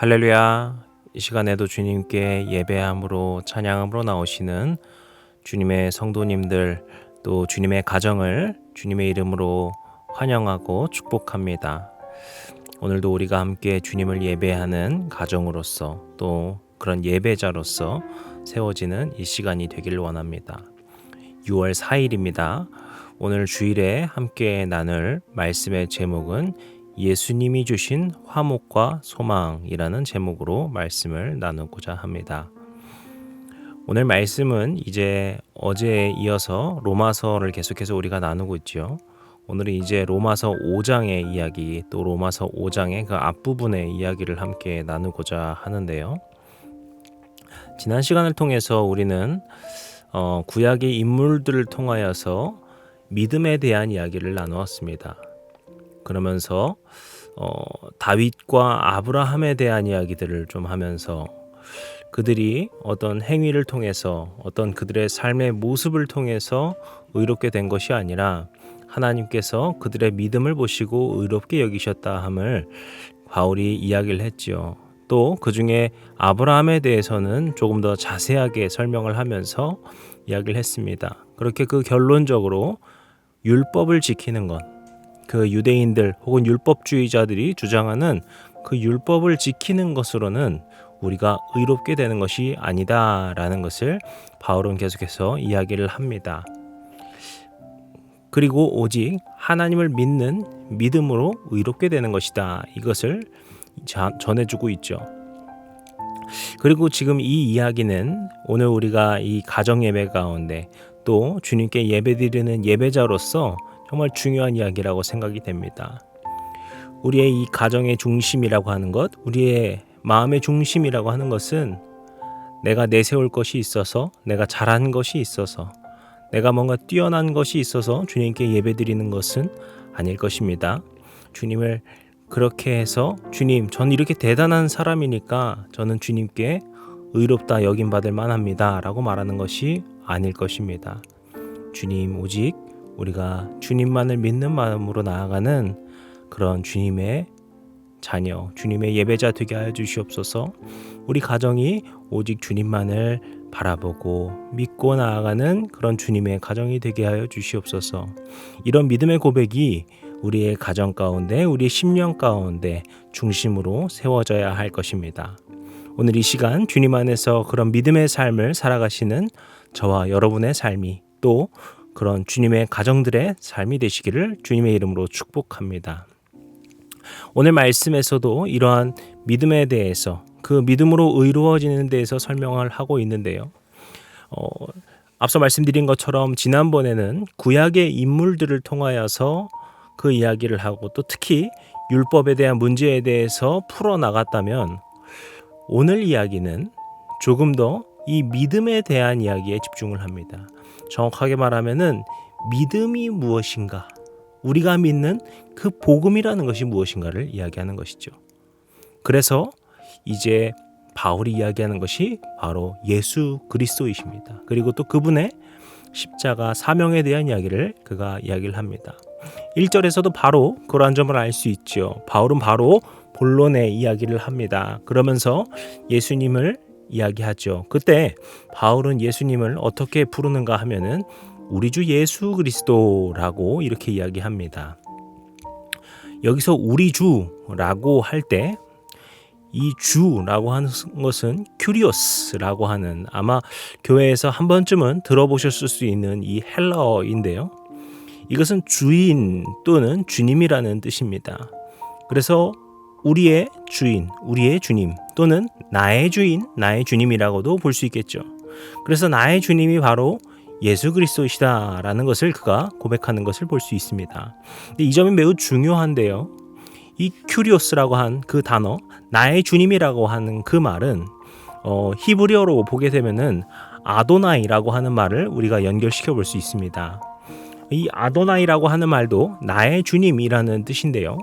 할렐루야. 이 시간에도 주님께 예배함으로 찬양함으로 나오시는 주님의 성도님들 또 주님의 가정을 주님의 이름으로 환영하고 축복합니다. 오늘도 우리가 함께 주님을 예배하는 가정으로서 또 그런 예배자로서 세워지는 이 시간이 되기를 원합니다. 6월 4일입니다. 오늘 주일에 함께 나눌 말씀의 제목은 예수님이 주신 화목과 소망이라는 제목으로 말씀을 나누고자 합니다. 오늘 말씀은 이제 어제에 이어서 로마서를 계속해서 우리가 나누고 있죠. 오늘은 이제 로마서 5장의 이야기, 또 로마서 5장의 그 앞부분의 이야기를 함께 나누고자 하는데요. 지난 시간을 통해서 우리는 구약의 인물들을 통하여서 믿음에 대한 이야기를 나누었습니다. 그러면서 다윗과 아브라함에 대한 이야기들을 좀 하면서 그들이 어떤 행위를 통해서 어떤 그들의 삶의 모습을 통해서 의롭게 된 것이 아니라 하나님께서 그들의 믿음을 보시고 의롭게 여기셨다 함을 바울이 이야기를 했지요. 또 그중에 아브라함에 대해서는 조금 더 자세하게 설명을 하면서 이야기를 했습니다. 그렇게 그 결론적으로 율법을 지키는 것, 그 유대인들 혹은 율법주의자들이 주장하는 그 율법을 지키는 것으로는 우리가 의롭게 되는 것이 아니다라는 것을 바울은 계속해서 이야기를 합니다. 그리고 오직 하나님을 믿는 믿음으로 의롭게 되는 것이다. 이것을 전해주고 있죠. 그리고 지금 이 이야기는 오늘 우리가 이 가정예배 가운데 또 주님께 예배드리는 예배자로서 정말 중요한 이야기라고 생각이 됩니다. 우리의 이 가정의 중심이라고 하는 것, 우리의 마음의 중심이라고 하는 것은 내가 내세울 것이 있어서, 내가 잘한 것이 있어서, 내가 뭔가 뛰어난 것이 있어서 주님께 예배드리는 것은 아닐 것입니다. 주님을 그렇게 해서 주님, 전 이렇게 대단한 사람이니까 저는 주님께 의롭다 여김받을 만합니다 라고 말하는 것이 아닐 것입니다. 주님, 오직 우리가 주님만을 믿는 마음으로 나아가는 그런 주님의 자녀, 주님의 예배자 되게 하여 주시옵소서. 우리 가정이 오직 주님만을 바라보고 믿고 나아가는 그런 주님의 가정이 되게 하여 주시옵소서. 이런 믿음의 고백이 우리의 가정 가운데, 우리의 심령 가운데 중심으로 세워져야 할 것입니다. 오늘 이 시간 주님 안에서 그런 믿음의 삶을 살아가시는 저와 여러분의 삶이 또 그런 주님의 가정들의 삶이 되시기를 주님의 이름으로 축복합니다. 오늘 말씀에서도 이러한 믿음에 대해서 그 믿음으로 의로워지는 데에서 설명을 하고 있는데요. 앞서 말씀드린 것처럼 지난번에는 구약의 인물들을 통하여서 그 이야기를 하고 또 특히 율법에 대한 문제에 대해서 풀어나갔다면 오늘 이야기는 조금 더 이 믿음에 대한 이야기에 집중을 합니다. 정확하게 말하면은 믿음이 무엇인가, 우리가 믿는 그 복음이라는 것이 무엇인가를 이야기하는 것이죠. 그래서 이제 바울이 이야기하는 것이 바로 예수 그리스도이십니다. 그리고 또 그분의 십자가 사명에 대한 이야기를 그가 이야기를 합니다. 1절에서도 바로 그러한 점을 알 수 있죠. 바울은 바로 본론의 이야기를 합니다. 그러면서 예수님을 이야기하죠. 그때 바울은 예수님을 어떻게 부르는가 하면은 우리 주 예수 그리스도라고 이렇게 이야기합니다. 여기서 우리 주라고 할 때 이 주라고 하는 것은 큐리오스라고 하는, 아마 교회에서 한 번쯤은 들어보셨을 수 있는 이 헬라어인데요. 이것은 주인 또는 주님이라는 뜻입니다. 그래서 우리의 주인, 우리의 주님 또는 나의 주인, 나의 주님이라고도 볼 수 있겠죠. 그래서 나의 주님이 바로 예수 그리스도이시다라는 것을 그가 고백하는 것을 볼 수 있습니다. 근데 이 점이 매우 중요한데요. 이 큐리오스라고 한 그 단어, 나의 주님이라고 하는 그 말은 히브리어로 보게 되면은 아도나이라고 하는 말을 우리가 연결시켜 볼 수 있습니다. 이 아도나이라고 하는 말도 나의 주님이라는 뜻인데요.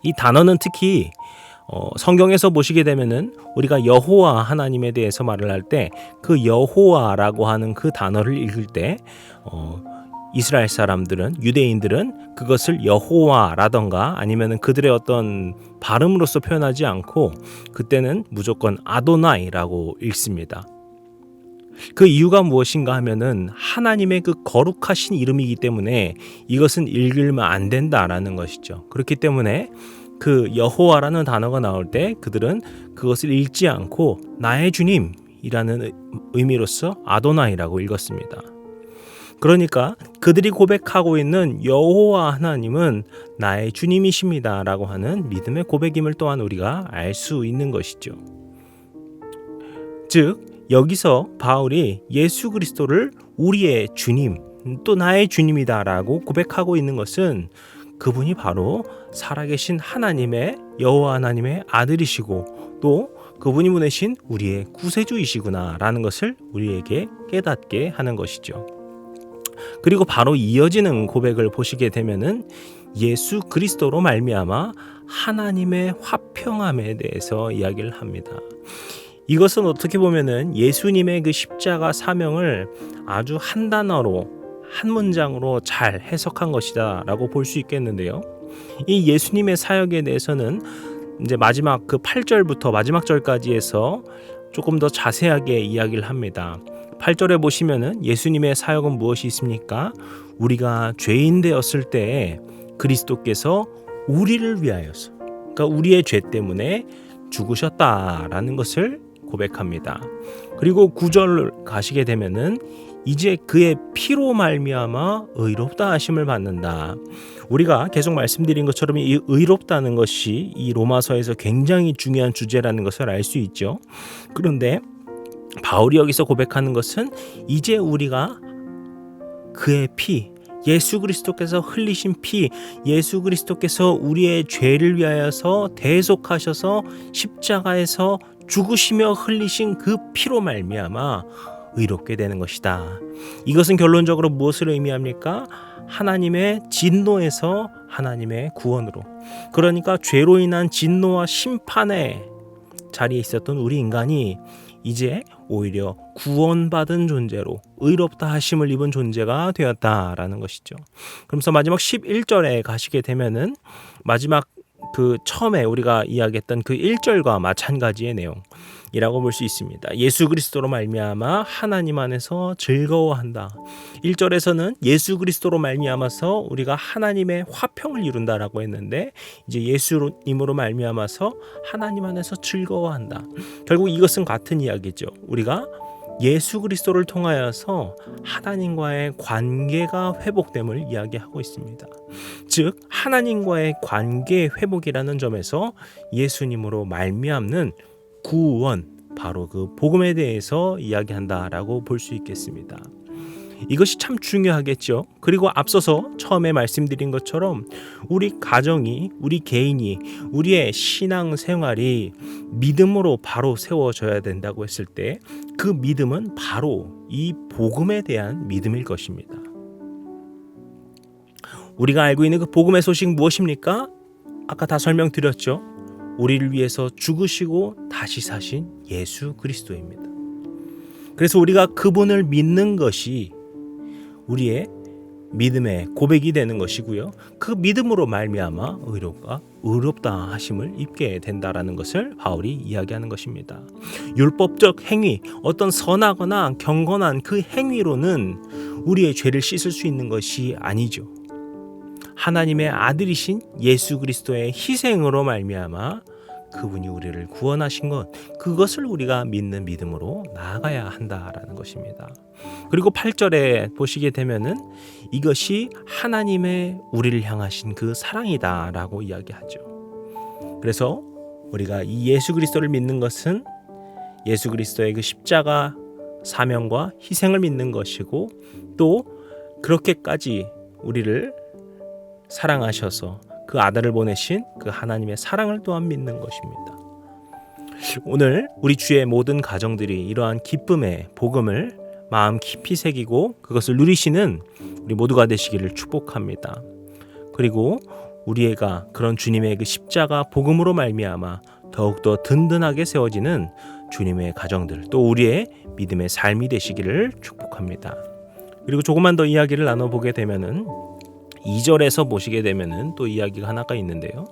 이 단어는 특히 성경에서 보시게 되면은 우리가 여호와 하나님에 대해서 말을 할 때 그 여호와라고 하는 그 단어를 읽을 때 이스라엘 사람들은, 유대인들은 그것을 여호와라던가 아니면 그들의 어떤 발음으로서 표현하지 않고 그때는 무조건 아도나이라고 읽습니다. 그 이유가 무엇인가 하면은 하나님의 그 거룩하신 이름이기 때문에 이것은 읽으면 안 된다라는 것이죠. 그렇기 때문에 그 여호와라는 단어가 나올 때 그들은 그것을 읽지 않고 나의 주님이라는 의미로서 아도나이라고 읽었습니다. 그러니까 그들이 고백하고 있는 여호와 하나님은 나의 주님이십니다 라고 하는 믿음의 고백임을 또한 우리가 알 수 있는 것이죠. 즉 여기서 바울이 예수 그리스도를 우리의 주님, 또 나의 주님이다 라고 고백하고 있는 것은 그분이 바로 살아계신 하나님의, 여호와 하나님의 아들이시고 또 그분이 보내신 우리의 구세주이시구나 라는 것을 우리에게 깨닫게 하는 것이죠. 그리고 바로 이어지는 고백을 보시게 되면은 예수 그리스도로 말미암아 하나님의 화평함에 대해서 이야기를 합니다. 이것은 어떻게 보면은 예수님의 그 십자가 사명을 아주 한 단어로, 한 문장으로 잘 해석한 것이다 라고 볼 수 있겠는데요. 이 예수님의 사역에 대해서는 이제 마지막 그 8절부터 마지막 절까지 해서 조금 더 자세하게 이야기를 합니다. 8절에 보시면은 예수님의 사역은 무엇이 있습니까? 우리가 죄인 되었을 때 그리스도께서 우리를 위하여서, 그러니까 우리의 죄 때문에 죽으셨다라는 것을 고백합니다. 그리고 9절 가시게 되면은 이제 그의 피로 말미암아 의롭다 하심을 받는다. 우리가 계속 말씀드린 것처럼 이 의롭다는 것이 이 로마서에서 굉장히 중요한 주제라는 것을 알 수 있죠. 그런데 바울이 여기서 고백하는 것은 이제 우리가 그의 피, 예수 그리스도께서 흘리신 피, 예수 그리스도께서 우리의 죄를 위하여서 대속하셔서 십자가에서 죽으시며 흘리신 그 피로 말미암아 의롭게 되는 것이다. 이것은 결론적으로 무엇을 의미합니까? 하나님의 진노에서 하나님의 구원으로, 그러니까 죄로 인한 진노와 심판의 자리에 있었던 우리 인간이 이제 오히려 구원받은 존재로 의롭다 하심을 입은 존재가 되었다라는 것이죠. 그러면서 마지막 11절에 가시게 되면은 마지막 그 처음에 우리가 이야기했던 그 1절과 마찬가지의 내용이라고 볼 수 있습니다. 예수 그리스도로 말미암아 하나님 안에서 즐거워한다. 1절에서는 예수 그리스도로 말미암아서 우리가 하나님의 화평을 이룬다라고 했는데 이제 예수님으로 말미암아서 하나님 안에서 즐거워한다. 결국 이것은 같은 이야기죠. 우리가 예수 그리스도를 통하여서 하나님과의 관계가 회복됨을 이야기하고 있습니다. 즉 하나님과의 관계 회복이라는 점에서 예수님으로 말미암는 구원, 바로 그 복음에 대해서 이야기한다라고 볼 수 있겠습니다. 이것이 참 중요하겠죠. 그리고 앞서서 처음에 말씀드린 것처럼 우리 가정이, 우리 개인이, 우리의 신앙 생활이 믿음으로 바로 세워져야 된다고 했을 때 그 믿음은 바로 이 복음에 대한 믿음일 것입니다. 우리가 알고 있는 그 복음의 소식 무엇입니까? 아까 다 설명드렸죠. 우리를 위해서 죽으시고 다시 사신 예수 그리스도입니다. 그래서 우리가 그분을 믿는 것이 우리의 믿음의 고백이 되는 것이고요. 그 믿음으로 말미암아 의롭다 하심을 입게 된다라는 것을 바울이 이야기하는 것입니다. 율법적 행위, 어떤 선하거나 경건한 그 행위로는 우리의 죄를 씻을 수 있는 것이 아니죠. 하나님의 아들이신 예수 그리스도의 희생으로 말미암아 그분이 우리를 구원하신 것, 그것을 우리가 믿는 믿음으로 나아가야 한다라는 것입니다. 그리고 8절에 보시게 되면은 이것이 하나님의 우리를 향하신 그 사랑이다라고 이야기하죠. 그래서 우리가 이 예수 그리스도를 믿는 것은 예수 그리스도의 그 십자가 사명과 희생을 믿는 것이고 또 그렇게까지 우리를 사랑하셔서 그 아들을 보내신 그 하나님의 사랑을 또한 믿는 것입니다. 오늘 우리 주의 모든 가정들이 이러한 기쁨의 복음을 마음 깊이 새기고 그것을 누리시는 우리 모두가 되시기를 축복합니다. 그리고 우리가 그런 주님의 그 십자가 복음으로 말미암아 더욱더 든든하게 세워지는 주님의 가정들, 또 우리의 믿음의 삶이 되시기를 축복합니다. 그리고 조금만 더 이야기를 나눠보게 되면은 2절에서 보시게 되면은 또 이야기가 하나가 있는데요.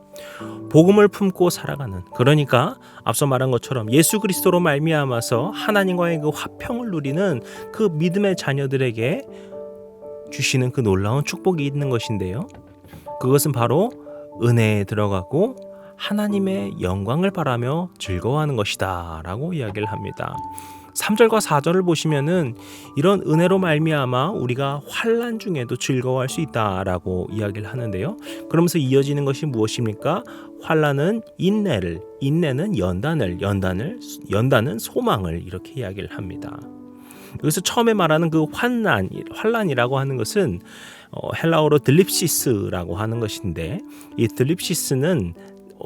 복음을 품고 살아가는, 그러니까 앞서 말한 것처럼 예수 그리스도로 말미암아서 하나님과의 그 화평을 누리는 그 믿음의 자녀들에게 주시는 그 놀라운 축복이 있는 것인데요. 그것은 바로 은혜에 들어가고 하나님의 영광을 바라며 즐거워하는 것이다 라고 이야기를 합니다. 3절과 4절을 보시면은 이런 은혜로 말미암아 우리가 환난 중에도 즐거워할 수 있다라고 이야기를 하는데요. 그러면서 이어지는 것이 무엇입니까? 환난은 인내를, 인내는 연단은 소망을, 이렇게 이야기를 합니다. 여기서 처음에 말하는 그 환난이라고 하는 것은 헬라어로 들립시스라고 하는 것인데, 이 들립시스는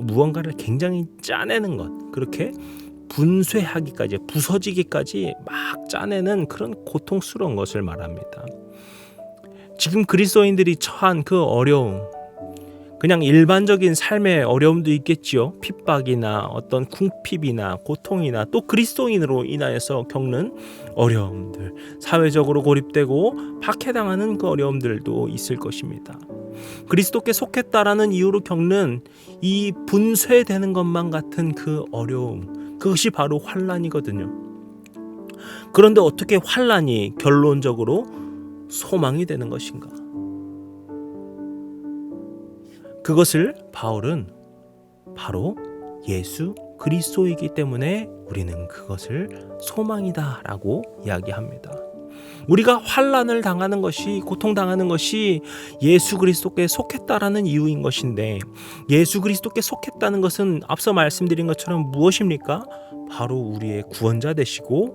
무언가를 굉장히 짜내는 것, 그렇게 분쇄하기까지, 부서지기까지 막 짜내는 그런 고통스러운 것을 말합니다. 지금 그리스도인들이 처한 그 어려움, 그냥 일반적인 삶의 어려움도 있겠지요. 핍박이나 어떤 궁핍이나 고통이나 또 그리스도인으로 인하여서 겪는 어려움들, 사회적으로 고립되고 박해당하는 그 어려움들도 있을 것입니다. 그리스도께 속했다라는 이유로 겪는 이 분쇄되는 것만 같은 그 어려움, 그것이 바로 환난이거든요. 그런데 어떻게 환난이 결론적으로 소망이 되는 것인가? 그것을 바울은 바로 예수 그리스도이기 때문에 우리는 그것을 소망이다라고 이야기합니다. 우리가 환난을 당하는 것이, 고통당하는 것이 예수 그리스도께 속했다라는 이유인 것인데, 예수 그리스도께 속했다는 것은 앞서 말씀드린 것처럼 무엇입니까? 바로 우리의 구원자 되시고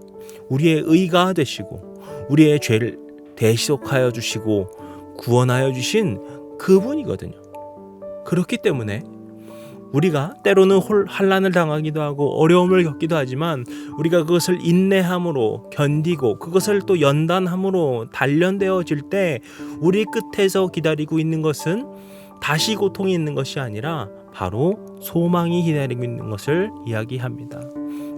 우리의 의가 되시고 우리의 죄를 대속하여 주시고 구원하여 주신 그분이거든요. 그렇기 때문에 우리가 때로는 환난을 당하기도 하고 어려움을 겪기도 하지만 우리가 그것을 인내함으로 견디고 그것을 또 연단함으로 단련되어질 때 우리 끝에서 기다리고 있는 것은 다시 고통이 있는 것이 아니라 바로 소망이 기다리고 있는 것을 이야기합니다.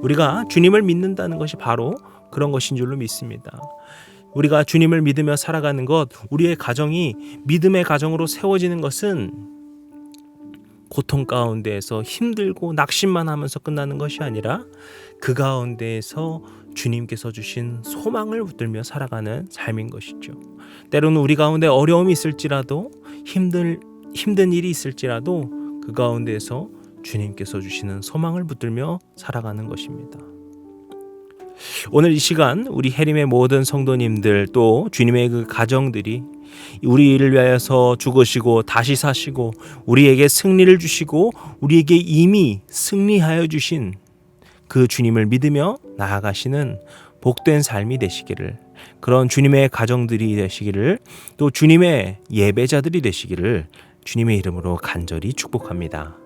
우리가 주님을 믿는다는 것이 바로 그런 것인 줄로 믿습니다. 우리가 주님을 믿으며 살아가는 것, 우리의 가정이 믿음의 가정으로 세워지는 것은 고통 가운데에서 힘들고 낙심만 하면서 끝나는 것이 아니라 그 가운데에서 주님께서 주신 소망을 붙들며 살아가는 삶인 것이죠. 때로는 우리 가운데 어려움이 있을지라도 힘든 일이 있을지라도 그 가운데에서 주님께서 주시는 소망을 붙들며 살아가는 것입니다. 오늘 이 시간 우리 해림의 모든 성도님들 또 주님의 그 가정들이 우리를 위하여서 죽으시고 다시 사시고 우리에게 승리를 주시고 우리에게 이미 승리하여 주신 그 주님을 믿으며 나아가시는 복된 삶이 되시기를, 그런 주님의 가정들이 되시기를, 또 주님의 예배자들이 되시기를 주님의 이름으로 간절히 축복합니다.